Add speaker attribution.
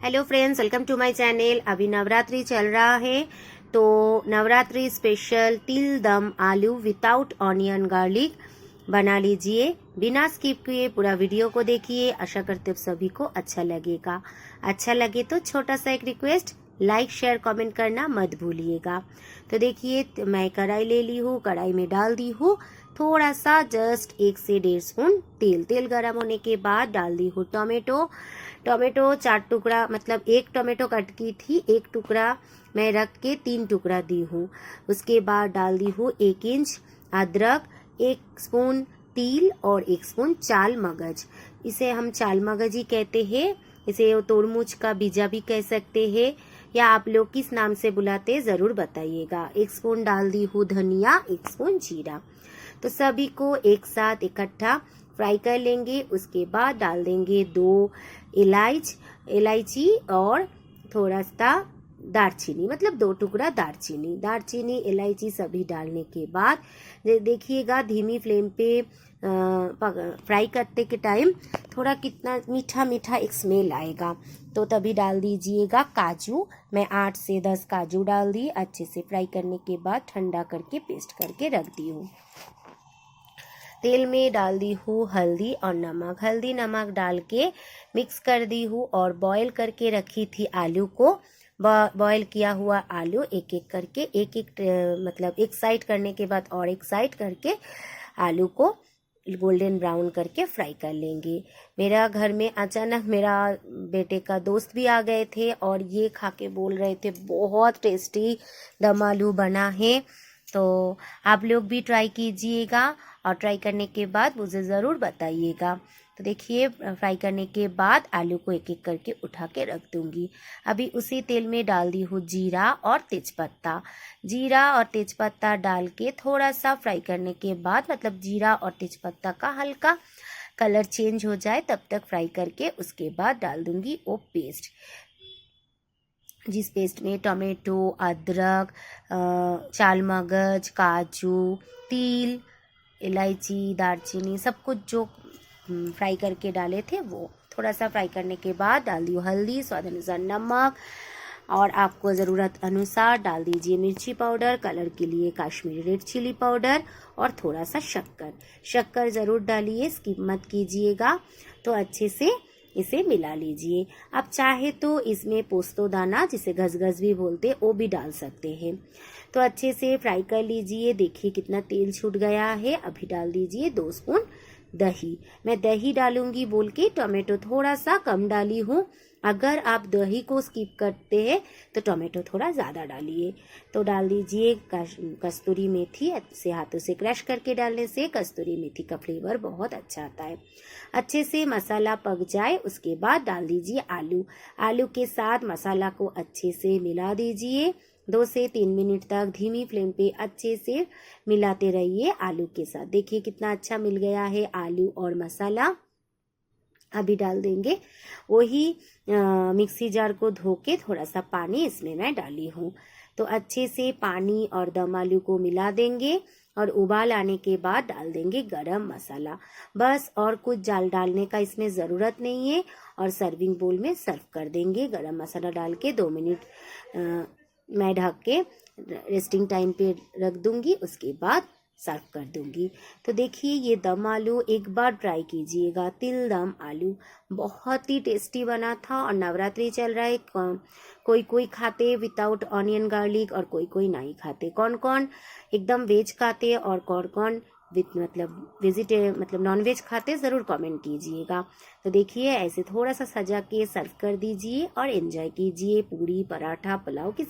Speaker 1: Hello friends, welcome to my channel. अभी नवरात्रि चल रहा है तो नवरात्रि स्पेशल तिल दम आलू विदाउट ऑनियन गार्लिक बना लीजिए। बिना स्किप किए पूरा वीडियो को देखिए। आशा करते सभी को अच्छा लगेगा। अच्छा लगे तो छोटा सा एक रिक्वेस्ट, लाइक शेयर कमेंट करना मत भूलिएगा। तो देखिए मैं कढ़ाई ले ली हूँ, कढ़ाई में डाल दी हूँ थोड़ा सा जस्ट 1 से 1.5 स्पून तेल। तेल गर्म होने के बाद डाल दी हूँ टोमेटो। 4 टुकड़ा, मतलब 1 टोमेटो कट की थी, 1 टुकड़ा मैं रख के 3 टुकड़ा दी हूँ। उसके बाद डाल दी हूँ 1 इंच अदरक, 1 स्पून तिल और 1 स्पून चाल मगज। इसे हम चाल मगज ही कहते हैं। इसे तोरमुज का बीजा भी कह सकते हैं, या आप लोग किस नाम से बुलाते हैं ज़रूर बताइएगा। 1 स्पून डाल दी हूँ धनिया, 1 स्पून जीरा। तो सभी को एक साथ इकट्ठा फ्राई कर लेंगे। उसके बाद डाल देंगे 2 इलायची और थोड़ा सा दालचीनी, मतलब 2 टुकड़ा दालचीनी इलायची सभी डालने के बाद देखिएगा धीमी फ्लेम पे फ्राई करते के टाइम थोड़ा कितना मीठा मीठा एक स्मेल आएगा, तो तभी डाल दीजिएगा काजू। मैं 8 से 10 काजू डाल दी। अच्छे से फ्राई करने के बाद ठंडा करके पेस्ट करके रख दी हूँ। तेल में डाल दी हूँ हल्दी और नमक। हल्दी नमक डाल के मिक्स कर दी हूँ और बॉईल करके रखी थी आलू को। बॉईल किया हुआ आलू एक एक करके मतलब एक साइड करने के बाद और एक साइड करके आलू को गोल्डन ब्राउन करके फ्राई कर लेंगे। मेरा घर में अचानक मेरा बेटे का दोस्त भी आ गए थे और ये खा के बोल रहे थे बहुत टेस्टी दम आलू बना है। तो आप लोग भी ट्राई कीजिएगा और ट्राई करने के बाद मुझे ज़रूर बताइएगा। तो देखिए फ्राई करने के बाद आलू को एक एक करके उठा के रख दूंगी। अभी उसी तेल में डाल दी हूँ जीरा और तेजपत्ता डाल के थोड़ा सा फ्राई करने के बाद, मतलब जीरा और तेजपत्ता का हल्का कलर चेंज हो जाए तब तक फ्राई करके उसके बाद डाल दूंगी वो पेस्ट, जिस पेस्ट में टोमेटो, अदरक, चाल मगज, काजू, तिल, इलायची, दालचीनी सब कुछ जो फ्राई करके डाले थे वो थोड़ा सा फ्राई करने के बाद डाल दी हल्दी, स्वाद अनुसार नमक और आपको ज़रूरत अनुसार डाल दीजिए मिर्ची पाउडर, कलर के लिए काश्मीरी रेड चिली पाउडर और थोड़ा सा शक्कर ज़रूर डालिए, स्किप मत कीजिएगा। तो अच्छे से इसे मिला लीजिए। आप चाहे तो इसमें पोस्तो दाना, जिसे घसघस भी बोलते, वो भी डाल सकते हैं। तो अच्छे से फ्राई कर लीजिए। देखिए कितना तेल छूट गया है। अभी डाल दीजिए 2 स्पून दही। मैं दही डालूंगी बोल के टोमेटो थोड़ा सा कम डाली हूँ। अगर आप दही को स्किप करते हैं तो टोमेटो थोड़ा ज़्यादा डालिए। तो डाल दीजिए कस्तूरी मेथी। से हाथों से क्रश करके डालने से कस्तूरी मेथी का फ्लेवर बहुत अच्छा आता है। अच्छे से मसाला पक जाए उसके बाद डाल दीजिए आलू के साथ मसाला को अच्छे से मिला दीजिए। 2 से 3 मिनट तक धीमी फ्लेम पे अच्छे से मिलाते रहिए आलू के साथ। देखिए कितना अच्छा मिल गया है आलू और मसाला। अभी डाल देंगे वही मिक्सी जार को धो के थोड़ा सा पानी इसमें मैं डाली हूँ। तो अच्छे से पानी और दम आलू को मिला देंगे और उबाल आने के बाद डाल देंगे गरम मसाला। बस और कुछ डालने का इसमें ज़रूरत नहीं है और सर्विंग बोल में सर्व कर देंगे। गरम मसाला डाल के 2 मिनट मैं ढक के रेस्टिंग टाइम पे रख दूंगी, उसके बाद सर्व कर दूंगी। तो देखिए ये दम आलू एक बार ट्राई कीजिएगा। तिल दम आलू बहुत ही टेस्टी बना था और नवरात्रि चल रहा है। कोई खाते विदाउट ऑनियन गार्लिक और कोई नहीं खाते। कौन कौन एकदम वेज खाते और कौन विथ मतलब नॉन वेज खाते, ज़रूर कमेंट कीजिएगा। तो देखिए ऐसे थोड़ा सा सजा के सर्व कर दीजिए और एंजॉय कीजिए पूरी, पराठा, पुलाव, किसी